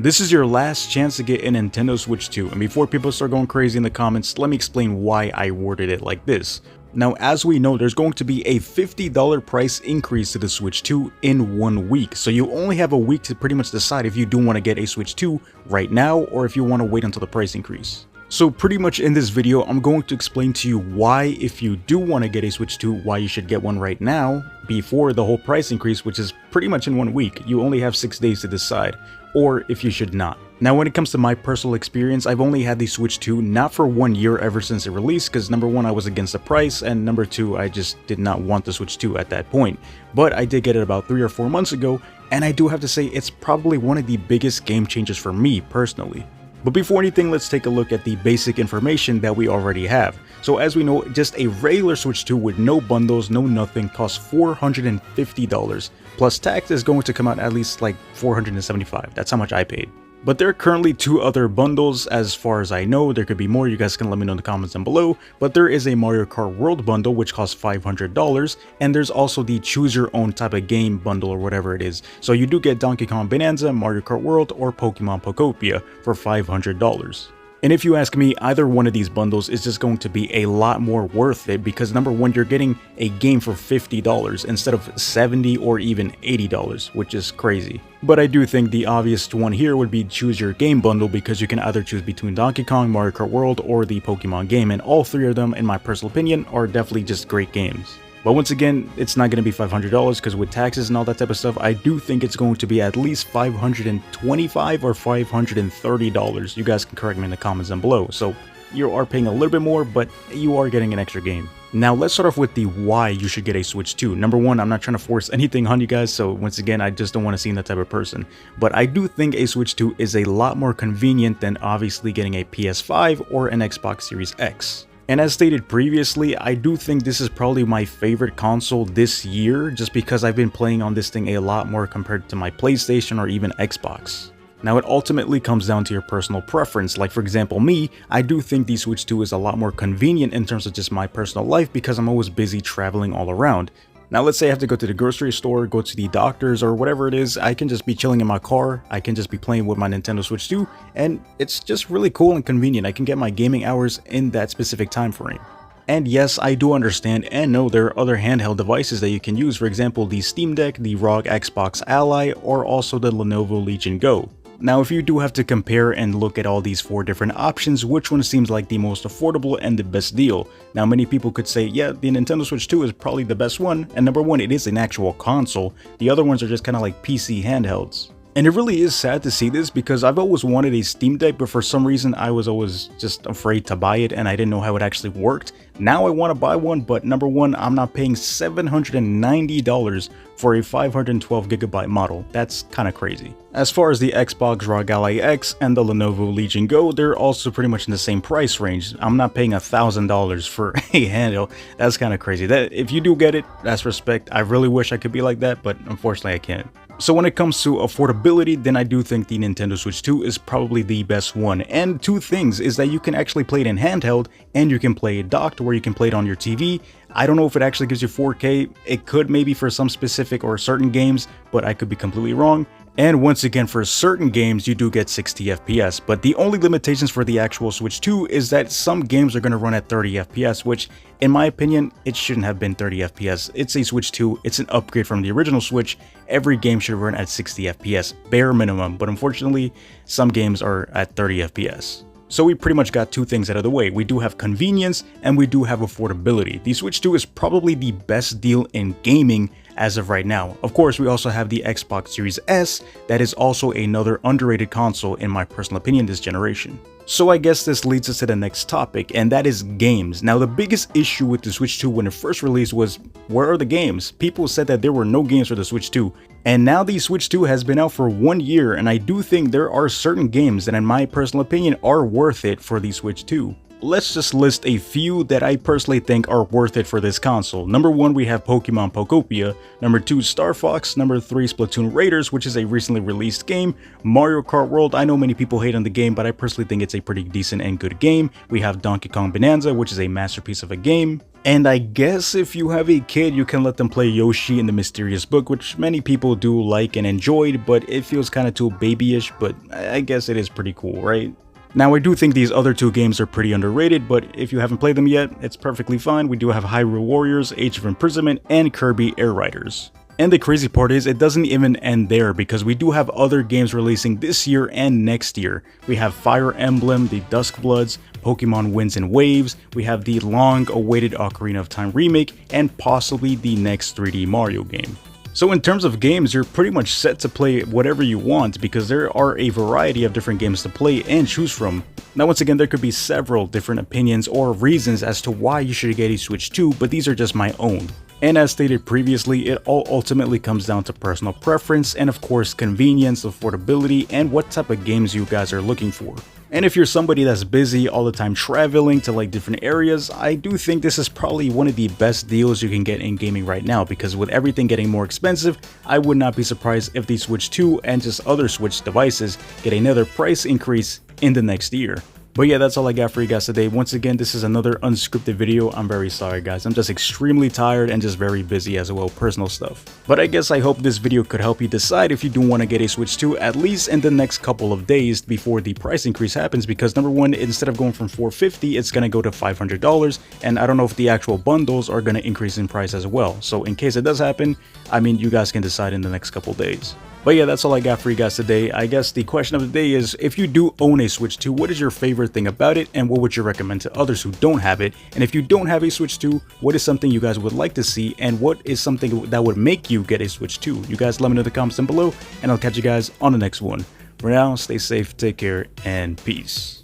This is your last chance to get a Nintendo Switch 2, and before people start going crazy in the comments, let me explain why I worded it like this. Now, as we know, there's going to be a $50 price increase to the Switch 2 in 1 week, so you only have a week to pretty much decide if you do want to get a Switch 2 right now or if you want to wait until the price increase. So pretty much in this video, I'm going to explain to you why, if you do want to get a Switch 2, why you should get one right now before the whole price increase, which is pretty much in 1 week. You only have 6 days to decide, or if you should not. Now, when it comes to my personal experience, I've only had the Switch 2 not for 1 year ever since it released, because number one, I was against the price, and number two, I just did not want the Switch 2 at that point. But I did get it about 3 or 4 months ago, and I do have to say it's probably one of the biggest game changers for me personally. But before anything, let's take a look at the basic information that we already have. So as we know, just a regular Switch 2 with no bundles, no nothing, costs $450. Plus tax is going to come out at least like $475. That's how much I paid. But there are currently 2 other bundles as far as I know. There could be more, you guys can let me know in the comments down below. But there is a Mario Kart World bundle which costs $500, and there's also the choose your own type of game bundle or whatever it is. So you do get Donkey Kong Bonanza, Mario Kart World, or Pokemon Pokopia for $500. And if you ask me, either one of these bundles is just going to be a lot more worth it because number one, you're getting a game for $50 instead of $70 or even $80, which is crazy. But I do think the obvious one here would be choose your game bundle because you can either choose between Donkey Kong, Mario Kart World, or the Pokemon game, and all 3 of them, in my personal opinion, are definitely just great games. But once again, it's not going to be $500 because with taxes and all that type of stuff, I do think it's going to be at least $525 or $530. You guys can correct me in the comments down below. So you are paying a little bit more, but you are getting an extra game. Now let's start off with the why you should get a Switch 2. Number one, I'm not trying to force anything on you guys, so once again, I just don't want to seem that type of person. But I do think a Switch 2 is a lot more convenient than obviously getting a PS5 or an Xbox Series X. And as stated previously, I do think this is probably my favorite console this year just because I've been playing on this thing a lot more compared to my PlayStation or even Xbox. Now it ultimately comes down to your personal preference. Like for example me, I do think the Switch 2 is a lot more convenient in terms of just my personal life because I'm always busy traveling all around. Now let's say I have to go to the grocery store, go to the doctors or whatever it is, I can just be chilling in my car, I can just be playing with my Nintendo Switch 2, and it's just really cool and convenient. I can get my gaming hours in that specific time frame. And yes, I do understand and know there are other handheld devices that you can use, for example the Steam Deck, the ROG Xbox Ally, or also the Lenovo Legion Go. Now if you do have to compare and look at all these 4 different options, which one seems like the most affordable and the best deal? Now many people could say, yeah, the Nintendo Switch 2 is probably the best one, and number one, it is an actual console. The other ones are just kind of like PC handhelds. And it really is sad to see this because I've always wanted a Steam Deck, but for some reason I was always just afraid to buy it and I didn't know how it actually worked. Now I want to buy one, but number one, I'm not paying $790 for a 512GB model. That's kind of crazy. As far as the Xbox ROG Ally X and the Lenovo Legion go, they're also pretty much in the same price range. I'm not paying $1,000 for a handheld. That's kind of crazy. That if you do get it, that's respect. I really wish I could be like that, but unfortunately I can't. So when it comes to affordability, then I do think the Nintendo Switch 2 is probably the best one. And 2 things is that you can actually play it in handheld and you can play it docked where you can play it on your TV. I don't know if it actually gives you 4K. It could maybe for some specific or certain games, but I could be completely wrong. And once again, for certain games, you do get 60 FPS, but the only limitations for the actual Switch 2 is that some games are going to run at 30 FPS, which, in my opinion, it shouldn't have been 30 FPS. It's a Switch 2, it's an upgrade from the original Switch. Every game should run at 60 FPS, bare minimum, but unfortunately, some games are at 30 FPS. So we pretty much got 2 things out of the way. We do have convenience and we do have affordability. The Switch 2 is probably the best deal in gaming as of right now. Of course, we also have the Xbox Series S, that is also another underrated console in my personal opinion this generation. So I guess this leads us to the next topic, and that is games. Now the biggest issue with the Switch 2 when it first released was, where are the games? People said that there were no games for the Switch 2, and now the Switch 2 has been out for 1 year, and I do think there are certain games that in my personal opinion are worth it for the Switch 2. let's just list a few that I personally think are worth it for this console. Number 1, we have Pokemon Pokopia. Number 2, Star Fox. Number 3, Splatoon Raiders, which is a recently released game. Mario Kart World, I know many people hate on the game, but I personally think it's a pretty decent and good game. We have Donkey Kong Bonanza, which is a masterpiece of a game. And I guess if you have a kid, you can let them play Yoshi in the Mysterious Book, which many people do like and enjoyed, but it feels kind of too babyish, but I guess it is pretty cool, right? Now, I do think these other 2 games are pretty underrated, but if you haven't played them yet, it's perfectly fine. We do have Hyrule Warriors, Age of Imprisonment, and Kirby Air Riders. And the crazy part is, it doesn't even end there, because we do have other games releasing this year and next year. We have Fire Emblem, the Dusk Bloods, Pokemon Winds and Waves, we have the long-awaited Ocarina of Time remake, and possibly the next 3D Mario game. So in terms of games, you're pretty much set to play whatever you want, because there are a variety of different games to play and choose from. Now once again, there could be several different opinions or reasons as to why you should get a Switch 2, but these are just my own. And as stated previously, it all ultimately comes down to personal preference and of course convenience, affordability, and what type of games you guys are looking for. And if you're somebody that's busy all the time traveling to like different areas, I do think this is probably one of the best deals you can get in gaming right now, because with everything getting more expensive, I would not be surprised if the Switch 2 and just other Switch devices get another price increase in the next year. But yeah, that's all I got for you guys today. Once again, this is another unscripted video. I'm very sorry guys, I'm just extremely tired and just very busy as well, personal stuff. But I guess I hope this video could help you decide if you do want to get a Switch 2 at least in the next couple of days before the price increase happens, because number 1, instead of going from $450, it's going to go to $500, and I don't know if the actual bundles are going to increase in price as well. So in case it does happen, I mean, you guys can decide in the next couple days. But yeah, that's all I got for you guys today. I guess the question of the day is, if you do own a Switch 2, what is your favorite thing about it, and what would you recommend to others who don't have it? And if you don't have a Switch 2, what is something you guys would like to see, and what is something that would make you get a Switch 2? You guys let me know in the comments down below, and I'll catch you guys on the next one. For now, stay safe, take care, and peace.